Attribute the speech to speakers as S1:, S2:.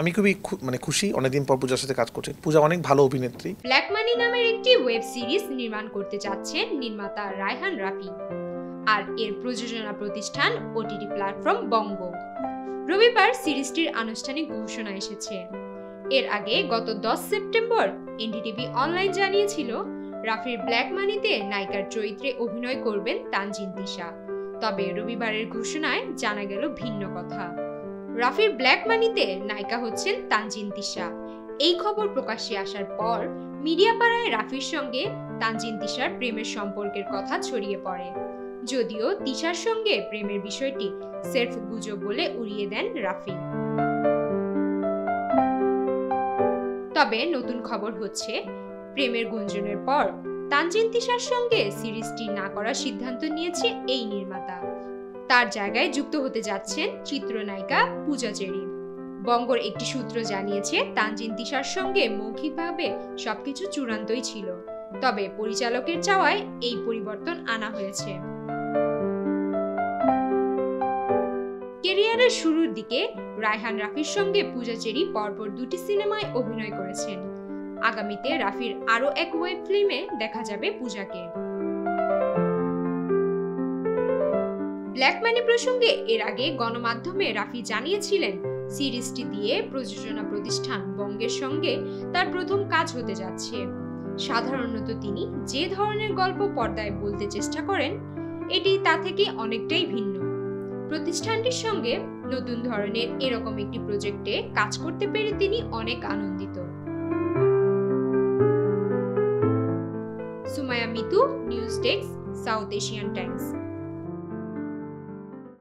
S1: আমি খুবই খুশি অনেকদিন পর পূজার সাথে কাজ করছি। পূজা অনেক ভালো অভিনেত্রী।
S2: ব্ল্যাক মানি নামের একটি ওয়েব সিরিজ নির্মাণ করতে যাচ্ছেন নির্মাতা রায়হান রাফি, আর এর প্রযোজনা প্রতিষ্ঠান ওটিটি প্ল্যাটফর্ম বঙ্গ। রবিবার সিরিজটির আনুষ্ঠানিক ঘোষণা এসেছে। এর আগে গত 10 সেপ্টেম্বর এনডিটিভি অনলাইন জানিয়েছিল রাফির ব্ল্যাক মানিতে নায়িকার চরিত্রে অভিনয় করবেন তানজিন তিশা। তবে রবিবারের ঘোষণায় জানা গেল ভিন্ন কথা। রাফির ব্ল্যাক মানিতে নায়িকা হচ্ছেন তানজিন তিশা। এই খবর প্রকাশ্যে আসার পর মিডিয়া পাড়ায় রাফির সঙ্গে তানজিন তিশার প্রেমের সম্পর্কের কথা ছড়িয়ে পড়ে। যদিও তিশার সঙ্গে প্রেমের বিষয়টি সেলফ গুজব বলে উড়িয়ে দেন রাফি। তবে নতুন খবর হচ্ছে, প্রেমের গুঞ্জনের পর তানজিন তিশার সঙ্গে সিরিজটি না করার সিদ্ধান্ত নিয়েছে এই নির্মাতা। তার জায়গায় যুক্ত হতে যাচ্ছেন চিত্রনায়িকা পূজা চেরি। বঙ্গর একটি সূত্র জানিয়েছে, তানজিন তিশার সঙ্গে মৌখিকভাবে সবকিছু চূড়ান্তই ছিল, তবে পরিচালকের চাওয়ায় এই পরিবর্তন আনা হয়েছে। ক্যারিয়ারের শুরুর দিকে রায়হান রাফির সঙ্গে পূজা চেরি পরপর 2টি সিনেমায় অভিনয় করেছেন। আগামীতে রাফির আরও এক ওয়েব ফিল্মে দেখা যাবে পূজাকে। ব্ল্যাক মানি প্রসঙ্গে এর আগে গণমাধ্যমে রাফি জানিয়েছিলেন, সিরিজটি দিয়ে প্রযোজনা প্রতিষ্ঠান বঙ্গের সঙ্গে তার প্রথম কাজ হতে যাচ্ছে। সাধারণত তিনি যে ধরনের গল্প পর্দায় বলতে চেষ্টা করেন, এটি তা থেকে অনেকটাই ভিন্ন। প্রতিষ্ঠানটির সঙ্গে নতুন ধরনের এরকম একটি প্রজেক্টে কাজ করতে পেরে তিনি অনেক আনন্দিত। Sumaiya Mitu, news desk, south Asian Times.